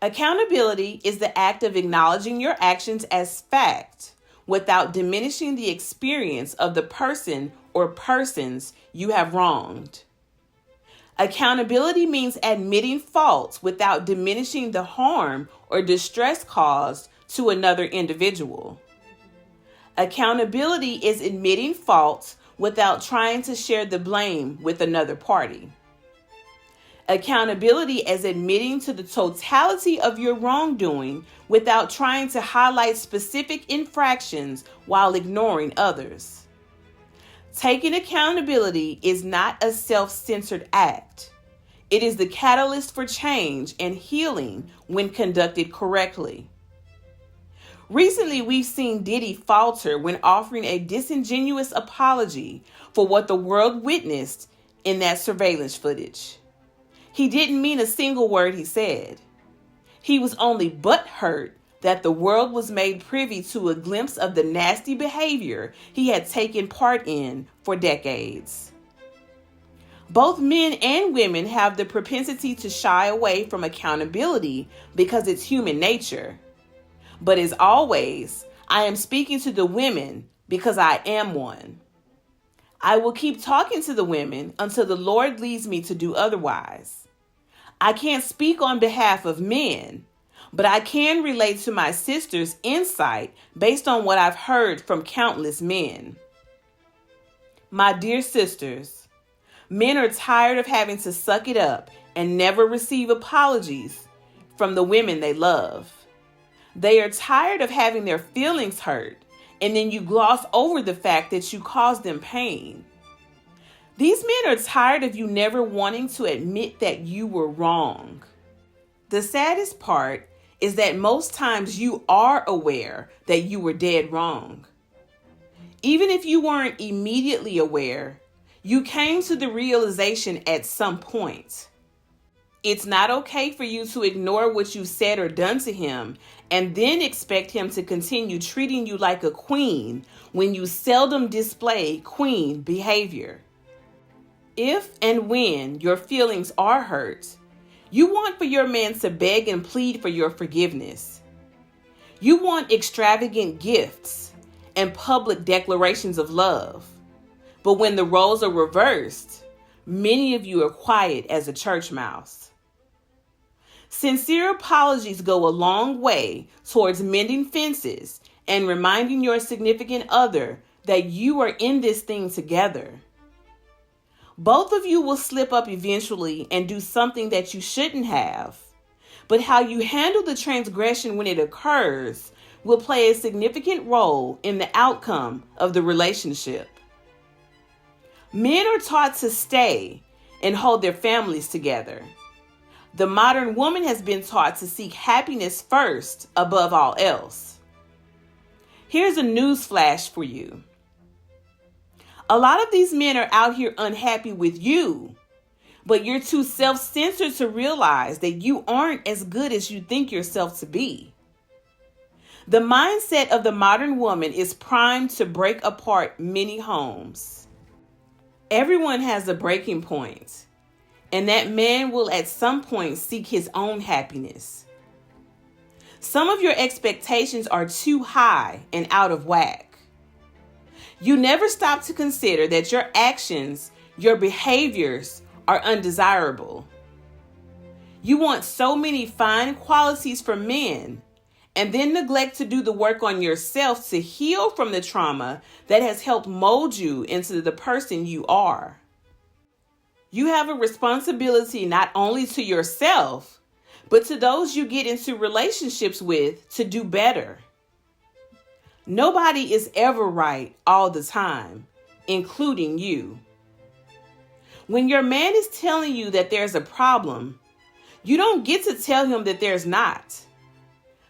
Accountability is the act of acknowledging your actions as fact without diminishing the experience of the person or persons you have wronged. Accountability means admitting faults without diminishing the harm or distress caused to another individual. Accountability is admitting faults without trying to share the blame with another party. Accountability is admitting to the totality of your wrongdoing without trying to highlight specific infractions while ignoring others. Taking accountability is not a self-centered act. It is the catalyst for change and healing when conducted correctly. Recently, we've seen Diddy falter when offering a disingenuous apology for what the world witnessed in that surveillance footage. He didn't mean a single word he said. He was only butthurt that the world was made privy to a glimpse of the nasty behavior he had taken part in for decades. Both men and women have the propensity to shy away from accountability because it's human nature. But as always, I am speaking to the women because I am one. I will keep talking to the women until the Lord leads me to do otherwise. I can't speak on behalf of men, but I can relate to my sister's insight based on what I've heard from countless men. My dear sisters, men are tired of having to suck it up and never receive apologies from the women they love. They are tired of having their feelings hurt, and then you gloss over the fact that you caused them pain. These men are tired of you never wanting to admit that you were wrong. The saddest part is that most times you are aware that you were dead wrong. Even if you weren't immediately aware, you came to the realization at some point. It's not okay for you to ignore what you said or done to him and then expect him to continue treating you like a queen when you seldom display queen behavior. If and when your feelings are hurt, you want for your man to beg and plead for your forgiveness. You want extravagant gifts and public declarations of love. But when the roles are reversed, many of you are quiet as a church mouse. Sincere apologies go a long way towards mending fences and reminding your significant other that you are in this thing together. Both of you will slip up eventually and do something that you shouldn't have. But how you handle the transgression when it occurs will play a significant role in the outcome of the relationship. Men are taught to stay and hold their families together. The modern woman has been taught to seek happiness first above all else. Here's a news flash for you. A lot of these men are out here unhappy with you, but you're too self-centered to realize that you aren't as good as you think yourself to be. The mindset of the modern woman is primed to break apart many homes. Everyone has a breaking point, and that man will at some point seek his own happiness. Some of your expectations are too high and out of whack. You never stop to consider that your actions, your behaviors are undesirable. You want so many fine qualities from men and then neglect to do the work on yourself to heal from the trauma that has helped mold you into the person you are. You have a responsibility not only to yourself, but to those you get into relationships with to do better. Nobody is ever right all the time, including you. When your man is telling you that there's a problem, you don't get to tell him that there's not.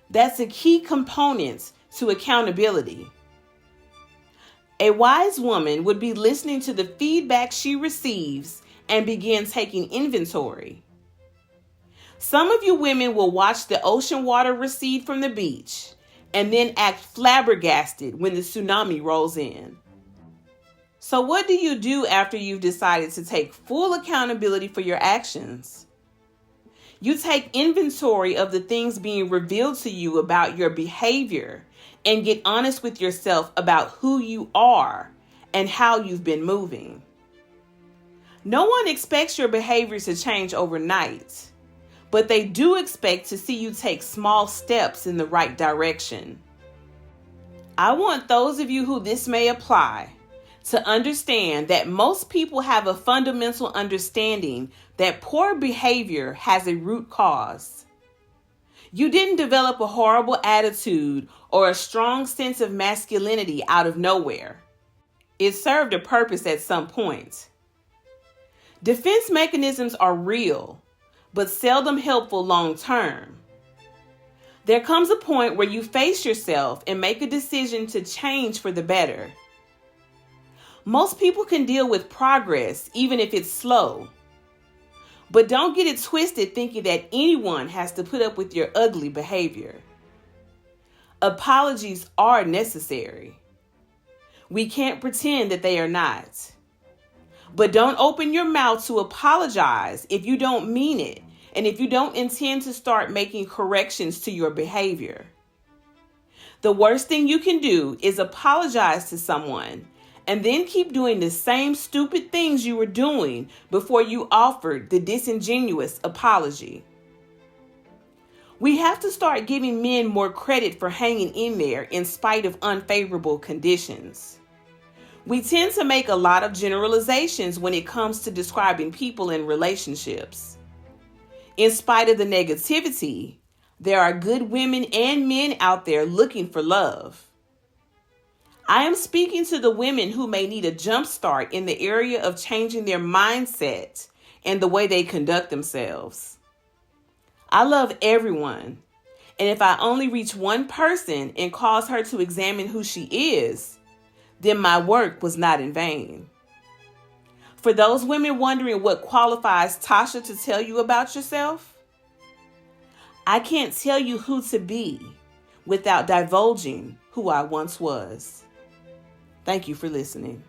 That's a key component to accountability. A wise woman would be listening to the feedback she receives and begin taking inventory. Some of you women will watch the ocean water recede from the beach and then act flabbergasted when the tsunami rolls in. So what do you do after you've decided to take full accountability for your actions? You take inventory of the things being revealed to you about your behavior and get honest with yourself about who you are and how you've been moving. No one expects your behavior to change overnight, but they do expect to see you take small steps in the right direction. I want those of you who this may apply to understand that most people have a fundamental understanding that poor behavior has a root cause. You didn't develop a horrible attitude or a strong sense of masculinity out of nowhere. It served a purpose at some point. Defense mechanisms are real, but seldom helpful long term. There comes a point where you face yourself and make a decision to change for the better. Most people can deal with progress, even if it's slow. But don't get it twisted thinking that anyone has to put up with your ugly behavior. Apologies are necessary. We can't pretend that they are not. But don't open your mouth to apologize if you don't mean it and if you don't intend to start making corrections to your behavior. The worst thing you can do is apologize to someone and then keep doing the same stupid things you were doing before you offered the disingenuous apology. We have to start giving men more credit for hanging in there in spite of unfavorable conditions. We tend to make a lot of generalizations when it comes to describing people in relationships. In spite of the negativity, there are good women and men out there looking for love. I am speaking to the women who may need a jump start in the area of changing their mindset and the way they conduct themselves. I love everyone, and if I only reach one person and cause her to examine who she is, then my work was not in vain. For those women wondering what qualifies Tasha to tell you about yourself, I can't tell you who to be without divulging who I once was. Thank you for listening.